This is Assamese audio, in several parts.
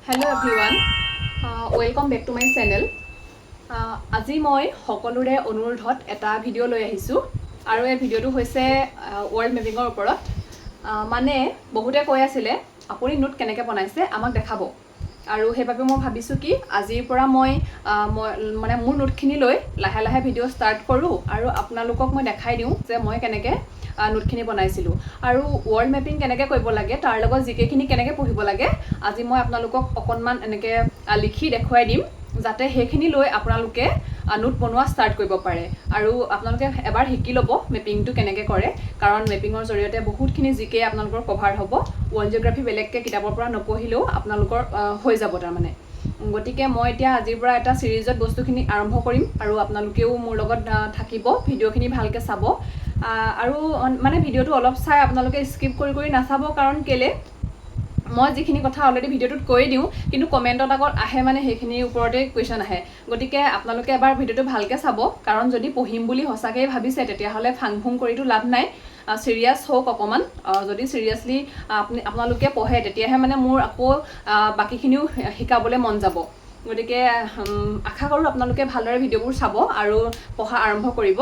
Hello everyone, welcome back to my channel. আজি মই সকলোৰে অনুৰোধত এটা ভিডিঅ' লৈ আহিছোঁ আৰু এই ভিডিঅ'টো হৈছে ৱৰ্ল্ড মেপিঙৰ ওপৰত। মানে বহুতে কৈ আছিলে আপুনি নোট কেনেকৈ বনাইছে আমাক দেখাব, আৰু সেইবাবে মই ভাবিছোঁ কি আজিৰ পৰা মই মানে মোৰ নোটখিনি লৈ লাহে লাহে ভিডিঅ' ষ্টাৰ্ট কৰোঁ আৰু আপোনালোকক মই দেখাই দিওঁ যে মই কেনেকৈ নোটখিনি বনাইছিলোঁ আৰু ৱৰ্ল্ড মেপিং কেনেকৈ কৰিব লাগে, তাৰ লগত জিকেখিনি কেনেকৈ পঢ়িব লাগে আজি মই আপোনালোকক অকণমান এনেকৈ লিখি দেখুৱাই দিম, যাতে সেইখিনি লৈ আপোনালোকে নোট বনোৱা ষ্টাৰ্ট কৰিব পাৰে আৰু আপোনালোকে এবাৰ শিকি ল'ব মেপিংটো কেনেকৈ কৰে, কাৰণ মেপিঙৰ জৰিয়তে বহুতখিনি জিকে আপোনালোকৰ কভাৰ হ'ব। ৱৰ্ল্ড জিঅ'গ্ৰাফী বেলেগকৈ কিতাপৰ পৰা নপঢ়িলেও আপোনালোকৰ হৈ যাব তাৰমানে। গতিকে মই এতিয়া আজিৰ পৰা এটা ছিৰিজত বস্তুখিনি আৰম্ভ কৰিম আৰু আপোনালোকেও মোৰ লগত থাকিব, ভিডিঅ'খিনি ভালকৈ চাব আৰু মানে ভিডিঅ'টো অলপ চাই আপোনালোকে স্কিপ কৰি নাচাব, কাৰণ কেলৈ মই যিখিনি কথা অলৰেডি ভিডিঅ'টোত কৈ দিওঁ কিন্তু কমেণ্টত আগত আহে মানে সেইখিনিৰ ওপৰতে কুৱেশ্যন আহে। গতিকে আপোনালোকে এবাৰ ভিডিঅ'টো ভালকৈ চাব, কাৰণ যদি পঢ়িম বুলি সঁচাকৈ ভাবিছে তেতিয়াহ'লে ফাং ফুং কৰিতো লাভ নাই, চিৰিয়াছ হওক অকণমান। যদি চিৰিয়াছলি আপোনালোকে পঢ়ে তেতিয়াহে মানে মোৰ আকৌ বাকীখিনিও শিকাবলৈ মন যাব। গতিকে আশা কৰোঁ আপোনালোকে ভালদৰে ভিডিঅ'বোৰ চাব আৰু পঢ়া আৰম্ভ কৰিব।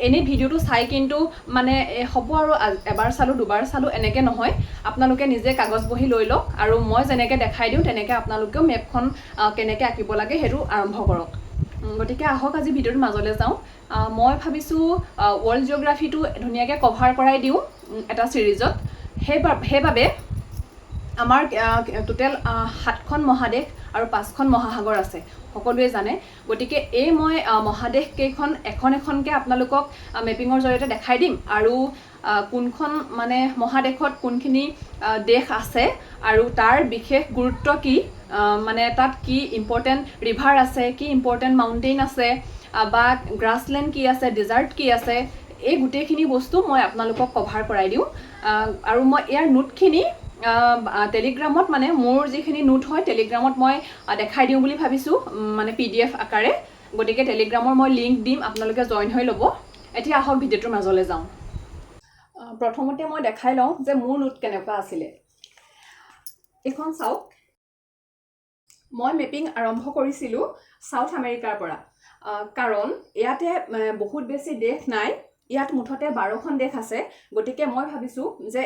এনেই ভিডিঅ'টো চাই কিন্তু মানে হ'ব আৰু এবাৰ চালোঁ দুবাৰ চালোঁ এনেকৈ নহয়, আপোনালোকে নিজে কাগজ বহি লৈ লওক আৰু মই যেনেকৈ দেখাই দিওঁ তেনেকৈ আপোনালোকেও মেপখন কেনেকৈ আঁকিব লাগে সেইটো আৰম্ভ কৰক। গতিকে আহক আজি ভিডিঅ'টোৰ মাজলৈ যাওঁ। মই ভাবিছোঁ ৱৰ্ল্ড জিঅ'গ্ৰাফীটো ধুনীয়াকৈ কভাৰ কৰাই দিওঁ এটা ছিৰিজত। সেইবাবে আমাৰ টোটেল 7খন মহাদেশ আৰু 5খন মহাসাগৰ আছে, সকলোৱে জানে। গতিকে এই মই মহাদেশকেইখন এখন এখনকৈ আপোনালোকক মেপিঙৰ জৰিয়তে দেখাই দিম আৰু কোনখন মানে মহাদেশত কোনখিনি দেশ আছে আৰু তাৰ বিশেষ গুৰুত্ব কি, মানে তাত কি ইম্পৰ্টেণ্ট ৰিভাৰ আছে, কি ইম্পৰ্টেণ্ট মাউণ্টেইন আছে বা গ্ৰাছলেণ্ড কি আছে, ডেজাৰ্ট কি আছে, এই গোটেইখিনি বস্তু মই আপোনালোকক কভাৰ কৰাই দিওঁ। আৰু মই ইয়াৰ নোটখিনি টেলিগ্ৰামত, মানে মোৰ যিখিনি নোট হয় টেলিগ্ৰামত মই দেখাই দিওঁ বুলি ভাবিছোঁ, মানে PDF আকাৰে। গতিকে টেলিগ্ৰামৰ মই লিংক দিম, আপোনালোকে জইন হৈ ল'ব। এতিয়া আহক ভিডিঅ'টোৰ মাজলৈ যাওঁ। প্ৰথমতে মই দেখাই লওঁ যে মোৰ নোট কেনেকুৱা আছিলে। এইখন চাওক, মই মেপিং আৰম্ভ কৰিছিলোঁ ছাউথ আমেৰিকাৰ পৰা, কাৰণ ইয়াতে বহুত বেছি দেশ নাই, ইয়াত মুঠতে 12খন দেশ আছে। গতিকে মই ভাবিছোঁ যে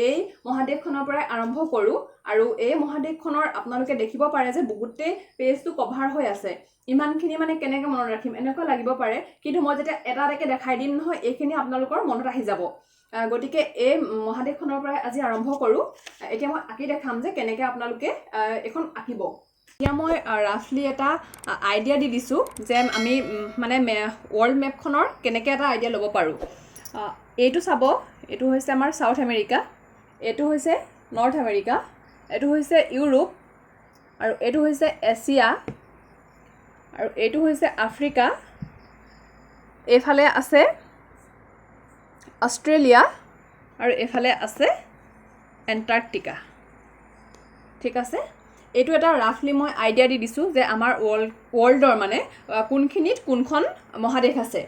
এই মহাদেশখনৰ পৰাই আৰম্ভ কৰোঁ আৰু এই মহাদেশখনৰ আপোনালোকে দেখিব পাৰে যে বহুতেই পেজটো কভাৰ হৈ আছে। ইমানখিনি মানে কেনেকৈ মনত ৰাখিম এনেকুৱা লাগিব পাৰে, কিন্তু মই যেতিয়া এটা এটাকৈ দেখাই দিম নহয় এইখিনি আপোনালোকৰ মনত আহি যাব। গতিকে এই মহাদেশখনৰ পৰাই আজি আৰম্ভ কৰোঁ। এতিয়া মই আঁকি দেখাম যে কেনেকৈ আপোনালোকে এখন আঁকিব। এতিয়া মই ৰাফলি এটা আইডিয়া দি দিছোঁ যে আমি মানে ৱৰ্ল্ড মেপখনৰ কেনেকৈ এটা আইডিয়া ল'ব পাৰোঁ। এইটো চাব, এইটো হৈছে আমাৰ ছাউথ আমেৰিকা, এইটো হৈছে নৰ্থ আমেৰিকা, এইটো হৈছে ইউৰোপ, আৰু এইটো হৈছে এছিয়া, আৰু এইটো হৈছে আফ্ৰিকা, এইফালে আছে অষ্ট্ৰেলিয়া, আৰু এইফালে আছে এণ্টাৰ্কটিকা। ঠিক আছে, এইটো এটা ৰাফলি মই আইডিয়া দি দিছোঁ যে আমাৰ ৱৰ্ল্ডৰ মানে কোনখিনিত কোনখন মহাদেশ আছে।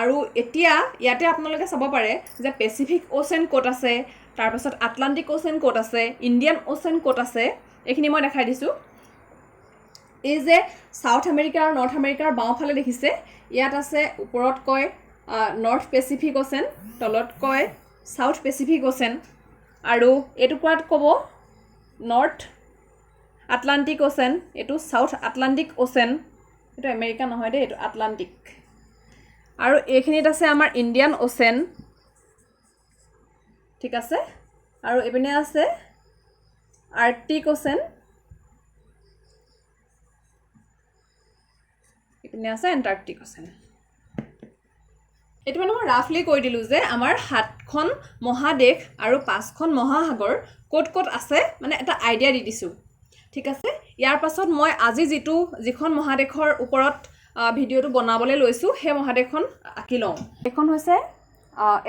আৰু এতিয়া ইয়াতে আপোনালোকে চাব পাৰে যে পেচিফিক অ'চেন ক'ত আছে, তাৰপাছত আটলাণ্টিক অ'চেন ক'ত আছে, ইণ্ডিয়ান অ'চেন ক'ত আছে, এইখিনি মই দেখাই দিছোঁ। এই যে ছাউথ আমেৰিকা আৰু নৰ্থ আমেৰিকাৰ বাওঁফালে দেখিছে, ইয়াত আছে ওপৰত কয় নৰ্থ পেচিফিক অ'চেন, তলত কয় ছাউথ পেচিফিক অ'চেন, আৰু এইটুকুৰাত ক'ব নৰ্থ আটলাণ্টিক অ'চেন, এইটো ছাউথ আটলাণ্টিক অ'চেন, এইটো আমেৰিকা নহয় দেই, এইটো আটলাণ্টিক। আৰু এইখিনিত আছে আমাৰ ইণ্ডিয়ান অ'চেন। ঠিক আছে, আৰু এইপিনে আছে আৰ্কটিক অ'চেন, এইপিনে আছে এণ্টাৰ্কটিক অ'চেন। এইটো মানে মই ৰাফলি কৈ দিলোঁ যে আমাৰ 7খন মহাদেশ আৰু 5খন মহাসাগৰ ক'ত ক'ত আছে, মানে এটা আইডিয়া দি দিছোঁ। ঠিক আছে, ইয়াৰ পাছত মই আজি যিখন মহাদেশৰ ওপৰত ভিডিঅ'টো বনাবলৈ লৈছোঁ সেই মহাদেশখন আঁকি লওঁ।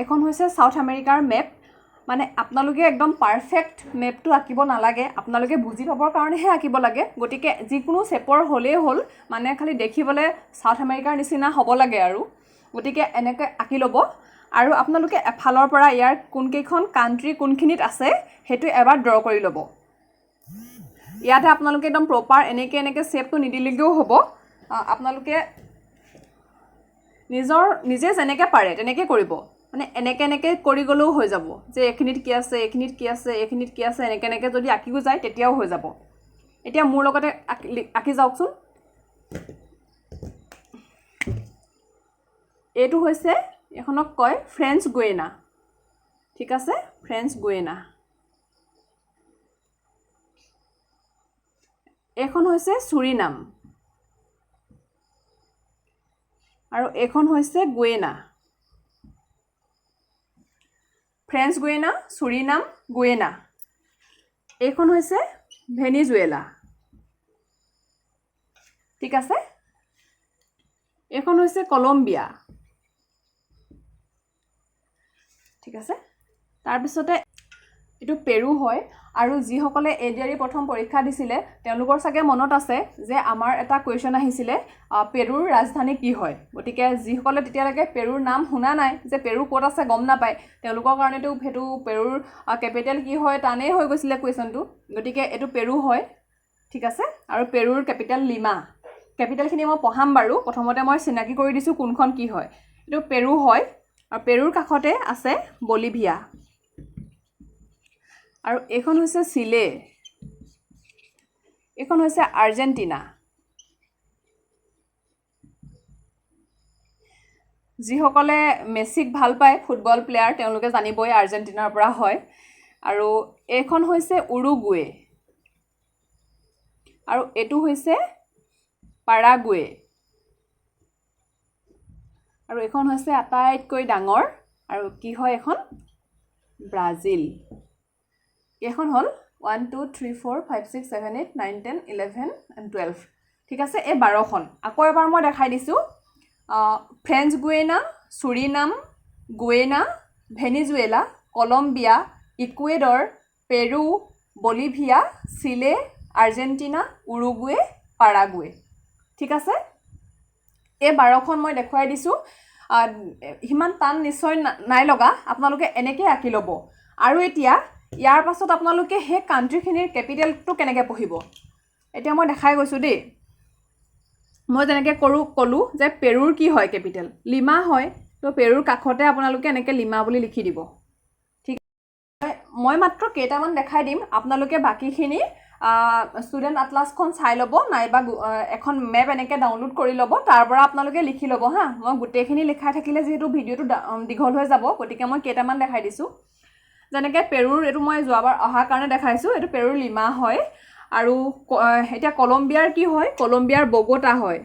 এইখন হৈছে ছাউথ আমেৰিকাৰ মেপ। মানে আপোনালোকে একদম পাৰফেক্ট মেপটো আঁকিব নালাগে, আপোনালোকে বুজি পাবৰ কাৰণেহে আঁকিব লাগে। গতিকে যিকোনো চেপৰ হ'লেই হ'ল, মানে খালি দেখিবলৈ ছাউথ আমেৰিকাৰ নিচিনা হ'ব লাগে আৰু। গতিকে এনেকৈ আঁকি ল'ব আৰু আপোনালোকে এফালৰ পৰা ইয়াৰ কোনকেইখন কাণ্ট্ৰি কোনখিনিত আছে সেইটো এবাৰ ড্ৰ কৰি ল'ব। ইয়াতে আপোনালোকে একদম প্ৰপাৰ এনেকৈ শ্বেপটো নিদিলেও হ'ব আপোনালোকে নিজে যেনেকৈ পাৰে তেনেকৈ কৰিব মানে এনেকৈ কৰি গ'লেও হৈ যাব যে এইখিনিত কি আছে এইখিনিত কি আছে এইখিনিত কি আছে এনেকৈ যদি আঁকিও যায় তেতিয়াও হৈ যাব এতিয়া মোৰ লগতে আঁকি যাওকচোন এইটো হৈছে এখনক কয় ফ্ৰেঞ্চ গুয়েনা ঠিক আছে ফ্ৰেঞ্চ গুয়েনা এখন হৈছে সুৰিনাম আৰু এখন হৈছে গুয়েনা ফ্ৰেঞ্চ গুয়েনা সুৰিনাম গুয়েনা এইখন হৈছে ভেনিজুৱেলা ঠিক আছে এইখন হৈছে কলম্বিয়া ঠিক আছে তাৰপিছতে এইটো পেৰু হয় আৰু যিসকলে এডিআৰই প্ৰথম পৰীক্ষা দিছিলে তেওঁলোকৰ চাগে মনত আছে যে আমাৰ এটা কুৱেশ্যন আহিছিলে পেৰুৰ ৰাজধানী কি হয় গতিকে যিসকলে তেতিয়ালৈকে পেৰুৰ নাম শুনা নাই যে পেৰু ক'ত আছে গম নাপায় তেওঁলোকৰ কাৰণেতো সেইটো পেৰুৰ কেপিটেল কি হয় টানেই হৈ গৈছিলে কুৱেশ্যনটো গতিকে এইটো পেৰু হয় ঠিক আছে আৰু পেৰুৰ কেপিটেল লিমা কেপিটেলখিনি মই পঢ়াম বাৰু প্ৰথমতে মই চিনাকি কৰি দিছোঁ কোনখন কি হয় এইটো পেৰু হয় আৰু পেৰুৰ কাষতে আছে বলিভিয়া আৰু এইখন হৈছে চিলে এইখন হৈছে আৰ্জেণ্টিনা যিসকলে মেছিক ভাল পায় ফুটবল প্লেয়াৰ তেওঁলোকে জানিবই আৰ্জেণ্টিনাৰ পৰা হয় আৰু এইখন হৈছে উৰুগুৱে আৰু এইটো হৈছে পাৰাগুৱে আৰু এইখন হৈছে আটাইতকৈ ডাঙৰ আৰু কি হয় এখন ব্ৰাজিল এইখন হ'ল 1 2 3 4 5 6 7 8 9 10 11 and 12 ঠিক আছে এই 12খন আকৌ এবাৰ মই দেখাই দিছোঁ French Guiana Suriname Guyana Venezuela Colombia Ecuador Peru Bolivia Chile Argentina Uruguay Paraguay ঠিক আছে এই 12খন মই দেখুৱাই দিছোঁ সিমান টান নিশ্চয় নাই লগা আপোনালোকে এনেকৈ আঁকি ল'ব আৰু এতিয়া ইয়াৰ পাছত আপোনালোকে সেই কাণ্ট্ৰিখিনিৰ কেপিটেলটো কেনেকৈ পঢ়িব এতিয়া মই দেখাই গৈছোঁ দেই মই যেনেকৈ ক'লোঁ যে পেৰুৰ কি হয় কেপিটেল লিমা হয় তো পেৰুৰ কাষতে আপোনালোকে এনেকৈ লিমা বুলি লিখি দিব ঠিক মই মাত্ৰ কেইটামান দেখাই দিম আপোনালোকে বাকীখিনি ষ্টুডেণ্ট আটলাছখন চাই ল'ব নাইবা এখন মেপ এনেকৈ ডাউনলোড কৰি ল'ব তাৰ পৰা আপোনালোকে লিখি ল'ব হা মই গোটেইখিনি লিখাই থাকিলে যিহেতু ভিডিঅ'টো দীঘল হৈ যাব গতিকে মই কেইটামান দেখাই দিছোঁ যেনেকৈ পেৰুৰ এইটো মই যোৱাবাৰ অহাৰ কাৰণে দেখাইছোঁ এইটো পেৰুৰ লিমা হয় আৰু এতিয়া কলম্বিয়াৰ কি হয় কলম্বিয়াৰ বগোটা হয়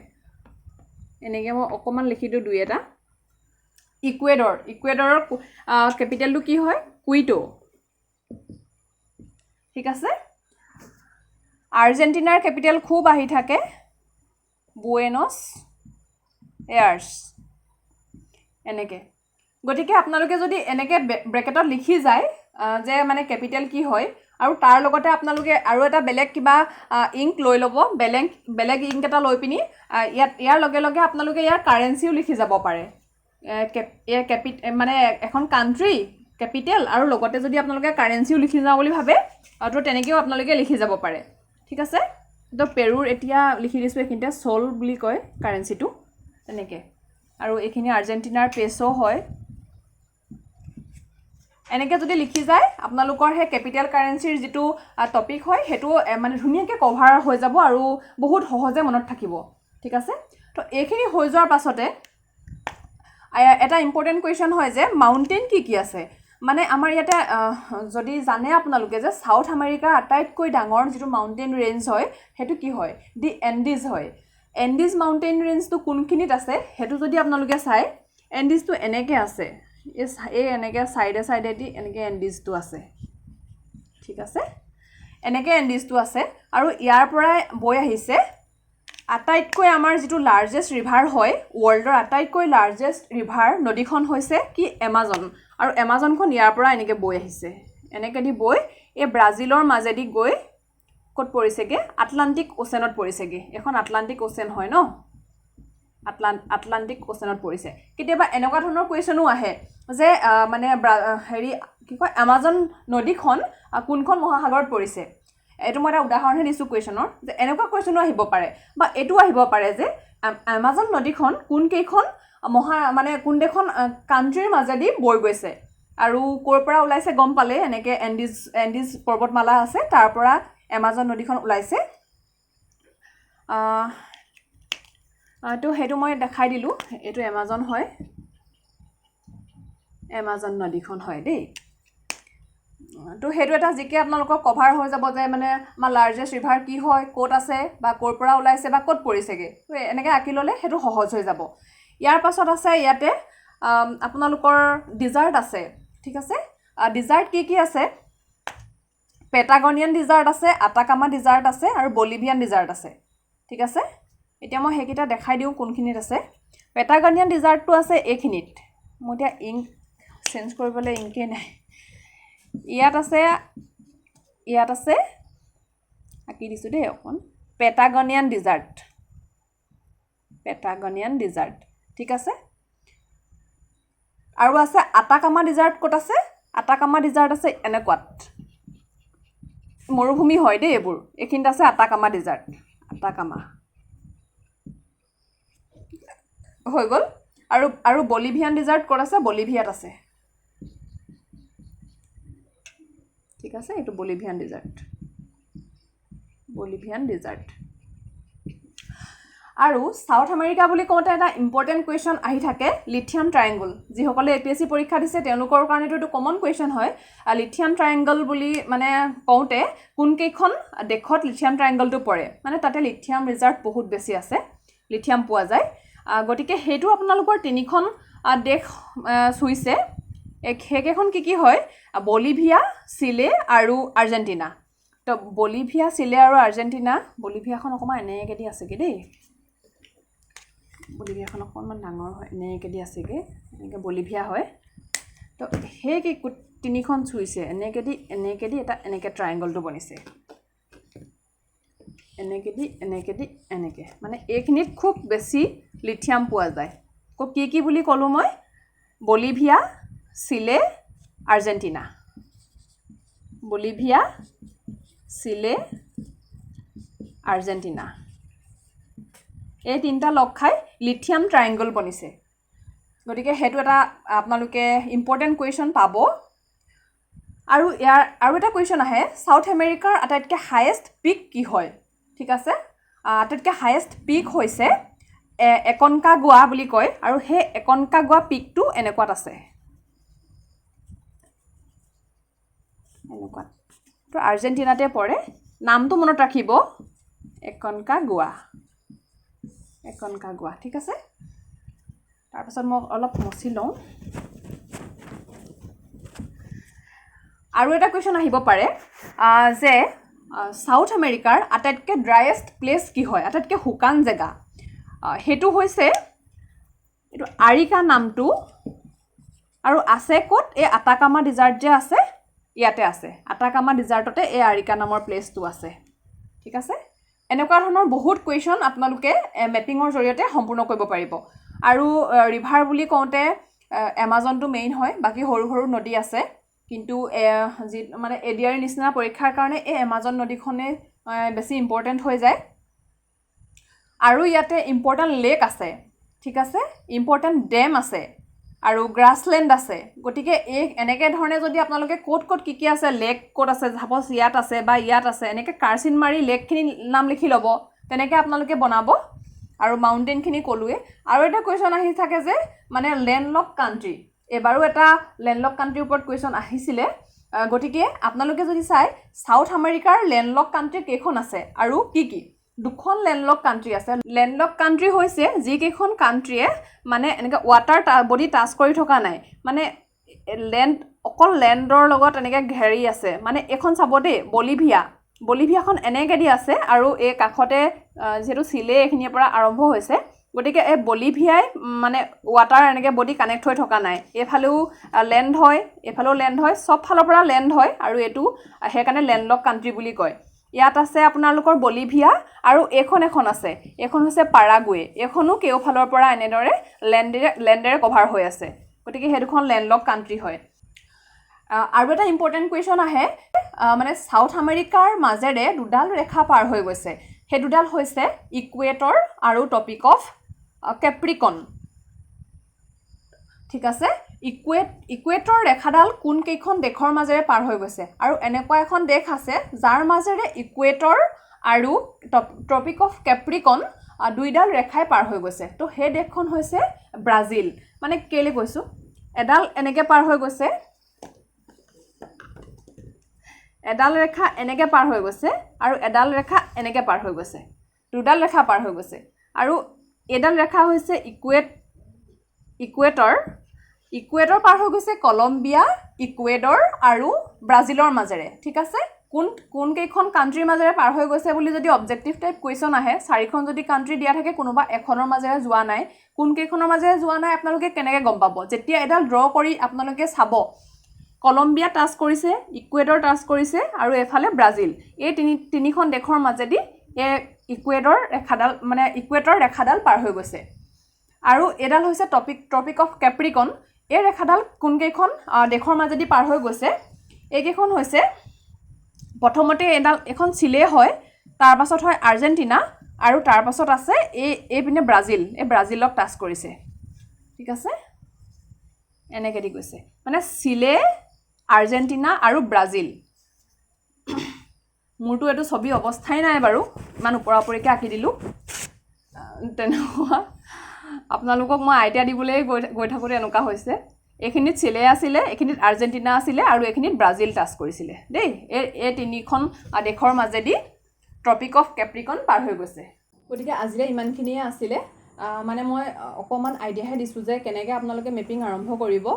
এনেকৈ মই অকণমান লিখি দিওঁ দুই এটা ইকুৱেডৰৰ কেপিটেলটো কি হয় কুইটো ঠিক আছে আৰ্জেণ্টিনাৰ কেপিটেল খুব আহি থাকে বুয়েনছ এয়াৰ্ছ এনেকৈ গতিকে আপোনালোকে যদি এনেকৈ ব্ৰেকেটত লিখি যায় যে মানে কেপিটেল কি হয় আৰু তাৰ লগতে আপোনালোকে আৰু এটা বেলেগ কিবা ইংক লৈ ল'ব বেলেগ ইংক এটা লৈ পিনি ইয়াৰ লগে লগে আপোনালোকে ইয়াৰ কাৰেঞ্চিও লিখি যাব পাৰে মানে এখন কাণ্ট্ৰি কেপিটেল আৰু লগতে যদি আপোনালোকে কাৰেঞ্চিও লিখি যাওঁ বুলি ভাবে তো তেনেকৈও আপোনালোকে লিখি যাব পাৰে ঠিক আছে তো পেৰুৰ এতিয়া লিখি দিছোঁ এইখিনিতে চল বুলি কয় কাৰেঞ্চিটো তেনেকৈ আৰু এইখিনি আৰ্জেণ্টিনাৰ পেছো হয় এনেকৈ যদি লিখি যায় আপোনালোকৰ সেই কেপিটেল কাৰেঞ্চিৰ যিটো টপিক হয় সেইটো মানে ধুনীয়াকৈ কভাৰ হৈ যাব আৰু বহুত সহজে মনত থাকিব ঠিক আছে তো এইখিনি হৈ যোৱাৰ পাছতে এটা ইম্পৰ্টেণ্ট কুৱেশ্যন হয় যে মাউণ্টেইন কি আছে মানে আমাৰ ইয়াতে যদি জানে আপোনালোকে যে সাউথ আমেৰিকাৰ আটাইতকৈ ডাঙৰ যিটো মাউণ্টেইন ৰেঞ্জ হয় সেইটো কি হয় দি এণ্ডিজ হয় এণ্ডিজ মাউণ্টেইন ৰেঞ্জটো কোনখিনিত আছে সেইটো যদি আপোনালোকে চায় এণ্ডিজটো এনেকৈ আছে এই এনেকৈ চাইডেদি এনেকৈ এণ্ডিজটো আছে ঠিক আছে এনেকৈ এণ্ডিজটো আছে আৰু ইয়াৰ পৰাই বৈ আহিছে আটাইতকৈ আমাৰ যিটো লাৰ্জেষ্ট ৰিভাৰ হয় ৱৰ্ল্ডৰ আটাইতকৈ লাৰ্জেষ্ট ৰিভাৰ নদীখন হৈছে কি এমাজন আৰু এমাজনখন ইয়াৰ পৰা এনেকৈ বৈ আহিছে এনেকৈ দি বৈ এই ব্ৰাজিলৰ মাজেদি গৈ ক'ত পৰিছেগৈ আটলাণ্টিক অ'চেনত পৰিছেগৈ এখন আটলাণ্টিক অ'চেন হয় ন আটলাণ্টিক অ'চেনত পৰিছে কেতিয়াবা এনেকুৱা ধৰণৰ কুৱেশ্যনো আহে যে মানে হেৰি কি কয় এমাজন নদীখন কোনখন মহাসাগৰত পৰিছে এইটো মই এটা উদাহৰণহে দিছোঁ কুৱেশ্যনৰ যে এনেকুৱা কুৱেশ্যনো আহিব পাৰে বা এইটো আহিব পাৰে যে এমাজন নদীখন কোনকেইখন মানে কোন দেশখন কাণ্ট্ৰিৰ মাজেদি বৈ গৈছে আৰু ক'ৰ পৰা ওলাইছে গম পালে এনেকৈ এণ্ডিজ পৰ্বতমালা আছে তাৰ পৰা এমাজন নদীখন ওলাইছে তো সেইটো মই দেখাই দিলোঁ এইটো এমাজন হয় এমাজন নদীখন হয় দেই তো সেইটো এটা জিকে আপোনালোকৰ কভাৰ হৈ যাব যে মানে আমাৰ লাৰ্জেষ্ট ৰিভাৰ কি হয় ক'ত আছে বা ক'ৰ পৰা ওলাইছে বা ক'ত পৰিছেগৈ তো এনেকৈ আঁকি ল'লে সেইটো সহজ হৈ যাব ইয়াৰ পাছত আছে ইয়াতে আপোনালোকৰ ডিজাৰ্ট আছে ঠিক আছে ডিজাৰ্ট কি আছে পেটাগনিয়ান ডিজাৰ্ট আছে আটাকামা ডিজাৰ্ট আছে আৰু বলিভিয়ান ডিজাৰ্ট আছে ঠিক আছে এতিয়া মই সেইকেইটা দেখাই দিওঁ কোনখিনিত আছে পেটাগনিয়ান ডিজাৰ্টটো আছে এইখিনিত মই এতিয়া ইংক চেঞ্জ কৰিবলৈ ইংকেই নাই ইয়াত আছে আঁকি দিছোঁ দেই অকণ পেটাগনিয়ান ডিজাৰ্ট ঠিক আছে আৰু আছে আটাকামা ডিজাৰ্ট ক'ত আছে আটাকামা ডিজাৰ্ট আছে এনেকুৱাত মৰুভূমি হয় দেই এইখিনিত আছে আটাকামা ডিজাৰ্ট আটাকামা হৈ গ'ল আৰু বলিভিয়ান ডিজাৰ্ট ক'ত আছে বলিভিয়াত আছে ঠিক আছে এইটো বলিভিয়ান ডিজাৰ্ট আৰু সাউথ আমেৰিকা বুলি কওঁতে এটা ইম্পৰ্টেণ্ট কুৱেশ্যন আহি থাকে লিথিয়াম ট্ৰায়েংগল যিসকলে APSC পৰীক্ষা দিছে তেওঁলোকৰ কাৰণেতো এইটো কমন কুৱেশ্যন হয় লিথিয়াম ট্ৰায়েংগল বুলি মানে কওঁতে কোনকেইখন দেশত লিথিয়াম ট্ৰায়েংগলটো পৰে মানে তাতে লিথিয়াম ৰিজাৰ্ভ বহুত বেছি আছে লিথিয়াম পোৱা যায় গতিকে সেইটো আপোনালোকৰ তিনিখন দেশ চুইছে সেইকেইখন কি হয় বলিভিয়া চিলে আৰু আৰ্জেণ্টিনা তো বলিভিয়া চিলে আৰু আৰ্জেণ্টিনা বলিভিয়াখন অকণমান এনেকৈ দি আছেগৈ দেই বলিভিয়াখন অকণমান ডাঙৰ হয় এনেকৈ দি আছেগৈ এনেকৈ বলিভিয়া হয় তো সেই তিনিখন চুইছে এনেকৈ দি এটা এনেকৈ ট্ৰায়েংগলটো বনিছে এনেকৈ মানে এইখিনিত খুব বেছি লিথিয়াম পোৱা যায় কি বুলি ক'লোঁ মই বলিভিয়া চিলে আৰ্জেণ্টিনা এই তিনিটা লগ খাই লিথিয়াম ট্ৰায়েংগল বনিছে গতিকে সেইটো এটা আপোনালোকে ইম্পৰ্টেণ্ট কুৱেশ্যন পাব আৰু এটা কুৱেশ্যন আহে সাউথ আমেৰিকাৰ আটাইতকৈ হায়েষ্ট পিক কি হয় ঠিক আছে আটাইতকৈ হায়েষ্ট পিক হৈছে একনকাগুৱা বুলি কয় আৰু সেই একনকাগুৱা পিকটো এনেকুৱাত আছে এনেকুৱাত তো আৰ্জেণ্টিনাতে পৰে নামটো মনত ৰাখিব একনকাগুৱা ঠিক আছে তাৰপাছত মই অলপ মচি লওঁ আৰু এটা কুৱেশ্যন আহিব পাৰে যে সাউথ আমেৰিকাৰ আটাইতকৈ ড্ৰাইয়েষ্ট প্লেচ কি হয় আটাইতকৈ শুকান জেগা সেইটো হৈছে এইটো আৰিকা নামটো আৰু আছে ক'ত এই আটাকামা ডিজাৰ্ট যে আছে ইয়াতে আছে আটাকামা ডিজাৰ্টতে এই আৰিকা নামৰ প্লেচটো আছে ঠিক আছে এনেকুৱা ধৰণৰ বহুত কুৱেশ্যন আপোনালোকে মেপিঙৰ জৰিয়তে সম্পূৰ্ণ কৰিব পাৰিব আৰু ৰিভাৰ বুলি কওঁতে এমাজনটো মেইন হয় বাকী সৰু সৰু নদী আছে কিন্তু যি মানে এডিআৰ নিচিনা পৰীক্ষাৰ কাৰণে এই এমাজন নদীখনে বেছি ইম্পৰ্টেণ্ট হৈ যায় আৰু ইয়াতে ইম্পৰ্টেণ্ট লেক আছে ঠিক আছে ইম্পৰ্টেণ্ট ডেম আছে আৰু গ্ৰাছলেণ্ড আছে গতিকে এনেকৈ ধৰণে যদি আপোনালোকে ক'ত কি আছে লেক ক'ত আছে সাপ'জ ইয়াত আছে বা ইয়াত আছে এনেকৈ কাৰচিন মাৰি লেকখিনি নাম লিখি ল'ব তেনেকৈ আপোনালোকে বনাব আৰু মাউণ্টেইনখিনি ক'লোৱে আৰু এটা কুৱেশ্যন আহি থাকে যে মানে লেণ্ডলক কাণ্ট্ৰি এবাৰো এটা লেণ্ডলক কাণ্ট্ৰিৰ ওপৰত কুৱেশ্যন আহিছিলে গতিকে আপোনালোকে যদি চাই সাউথ আমেৰিকাৰ লেণ্ডলক কাণ্ট্ৰি কেইখন আছে আৰু কি দুখন লেণ্ডলক কাণ্ট্ৰি আছে লেণ্ডলক কাণ্ট্ৰি হৈছে যিকেইখন কাণ্ট্ৰিয়ে মানে এনেকৈ ৱাটাৰ বডি টাচ কৰি থকা নাই মানে অকল লেণ্ডৰ লগত এনেকৈ ঘেৰি আছে মানে এইখন চাব দেই বলিভিয়াখন এনেকৈ দি আছে আৰু এই কাষতে যিহেতু চিলে এইখিনিৰ পৰা আৰম্ভ হৈছে গতিকে এই বলিভিয়াই মানে ৱাটাৰ এনেকৈ বডি কানেক্ট হৈ থকা নাই এইফালেও লেণ্ড হয় এইফালেও লেণ্ড হয় চব ফালৰ পৰা লেণ্ড হয় আৰু এইটো সেইকাৰণে লেণ্ডলক কাণ্ট্ৰি বুলি কয় ইয়াত আছে আপোনালোকৰ বলিভিয়া আৰু এখন আছে এইখন হৈছে পাৰাগুৱে এইখনো কেওফালৰ পৰা এনেদৰে লেণ্ডেৰে কভাৰ হৈ আছে গতিকে সেই দুখন লেণ্ডলক কাণ্ট্ৰি হয় আৰু এটা ইম্পৰ্টেণ্ট কুৱেশ্যন আহে মানে সাউথ আমেৰিকাৰ মাজেৰে দুডাল ৰেখা পাৰ হৈ গৈছে সেই দুডাল হৈছে ইকুৱেটৰ আৰু টপিক অফ কেপ্ৰিকন ঠিক আছে ইকুৱেটৰ ৰেখাডাল কোনকেইখন দেশৰ মাজেৰে পাৰ হৈ গৈছে আৰু এনেকুৱা এখন দেশ আছে যাৰ মাজেৰে ইকুৱেটৰ আৰু টপিক অফ কেপ্ৰিকন দুইডাল ৰেখাই পাৰ হৈ গৈছে তো সেই দেশখন হৈছে ব্ৰাজিল মানে কেলে কৈছোঁ এডাল এনেকৈ পাৰ হৈ গৈছে এডাল ৰেখা এনেকৈ পাৰ হৈ গৈছে আৰু এডাল ৰেখা এনেকৈ পাৰ হৈ গৈছে দুডাল ৰেখা পাৰ হৈ গৈছে আৰু এডাল ৰেখা হৈছে ইকুৱেটৰ পাৰ হৈ গৈছে কলম্বিয়া ইকুৱেডৰ আৰু ব্ৰাজিলৰ মাজেৰে ঠিক আছে কোন কেইখন কাণ্ট্ৰিৰ মাজেৰে পাৰ হৈ গৈছে বুলি যদি অবজেক্টিভ টাইপ কুৱেশ্যন আহে চাৰিখন যদি কাণ্ট্ৰি দিয়া থাকে কোনোবা এখনৰ মাজেৰে যোৱা নাই কোন কেইখনৰ মাজেৰে যোৱা নাই আপোনালোকে কেনেকৈ গম পাব যেতিয়া এডাল ড্ৰ কৰি আপোনালোকে চাব কলম্বিয়া টাচ কৰিছে ইকুৱেডৰ টাচ কৰিছে আৰু এফালে ব্ৰাজিল এই তিনিখন দেশৰ মাজেদি ইকুৱেটৰ ৰেখাডাল পাৰ হৈ গৈছে আৰু এডাল হৈছে টপিক অফ কেপ্ৰিকন এই ৰেখাডাল কোনকেইখন দেশৰ মাজেদি পাৰ হৈ গৈছে এইকেইখন হৈছে প্ৰথমতে এখন চিলে হয় তাৰ পাছত হয় আৰ্জেণ্টিনা আৰু তাৰ পাছত আছে এইপিনে ব্ৰাজিলক টাচ কৰিছে ঠিক আছে এনেকৈ দি গৈছে মানে চিলে আৰ্জেণ্টিনা আৰু ব্ৰাজিল মোৰতো এইটো ছবি অৱস্থাই নাই বাৰু ইমান ওপৰা-ওপৰিকৈ আঁকি দিলোঁ তেনেকুৱা আপোনালোকক মই আইডিয়া দিবলৈ গৈ থাকোঁতে এনেকুৱা হৈছে এইখিনিত চিলে আছিলে এইখিনিত আৰ্জেণ্টিনা আছিলে আৰু এইখিনিত ব্ৰাজিল টাচ কৰিছিলে দেই এই তিনিখন দেশৰ মাজেদি টপিক অফ কেপ্ৰিকন পাৰ হৈ গৈছে গতিকে আজিলৈ ইমানখিনিয়ে আছিলে মানে মই অকণমান আইডিয়াহে দিছোঁ যে কেনেকৈ আপোনালোকে মেপিং আৰম্ভ কৰিব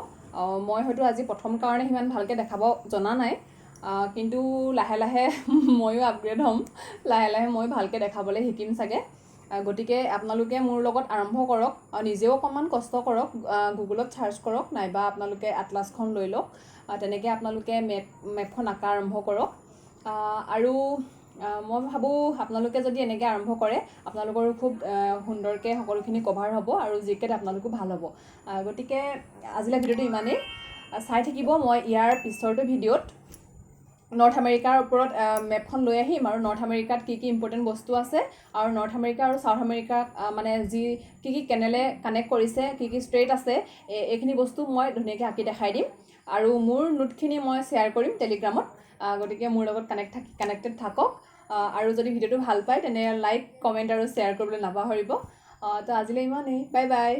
মই হয়তো আজি প্ৰথম কাৰণে সিমান ভালকৈ দেখাব জনা নাই কিন্তু লাহে লাহে ময়ো আপগ্ৰেড হ'ম লাহে লাহে মই ভালকৈ দেখাবলৈ শিকিম চাগে গতিকে আপোনালোকে মোৰ লগত আৰম্ভ কৰক নিজেও অকণমান কষ্ট কৰক গুগলত চাৰ্চ কৰক নাইবা আপোনালোকে আটলাছখন লৈ লওক তেনেকৈ আপোনালোকে মেপখন আঁকা আৰম্ভ কৰক আৰু মই ভাবোঁ আপোনালোকে যদি এনেকৈ আৰম্ভ কৰে আপোনালোকৰো খুব সুন্দৰকৈ সকলোখিনি কভাৰ হ'ব আৰু জিকেত আপোনালোকো ভাল হ'ব গতিকে আজিলৈ ভিডিঅ'টো ইমানেই চাই থাকিব মই ইয়াৰ পিছৰটো ভিডিঅ'ত নৰ্থ আমেৰিকাৰ ওপৰত মেপখন লৈ আহিম আৰু নৰ্থ আমেৰিকাত কি কি ইম্পৰ্টেণ্ট বস্তু আছে আৰু নৰ্থ আমেৰিকা আৰু চাউথ আমেৰিকাক মানে কি কেনেলে কানেক্ট কৰিছে কি ষ্ট্ৰেইট আছে এইখিনি বস্তু মই ধুনীয়াকৈ আঁকি দেখাই দিম আৰু মোৰ নোটখিনি মই শ্বেয়াৰ কৰিম টেলিগ্ৰামত গতিকে মোৰ লগত কানেক্টেড থাকক আৰু যদি ভিডিঅ'টো ভাল পায় তেনে লাইক কমেণ্ট আৰু শ্বেয়াৰ কৰিবলৈ নাপাহৰিব তো আজিলৈ ইমানেই বাই বাই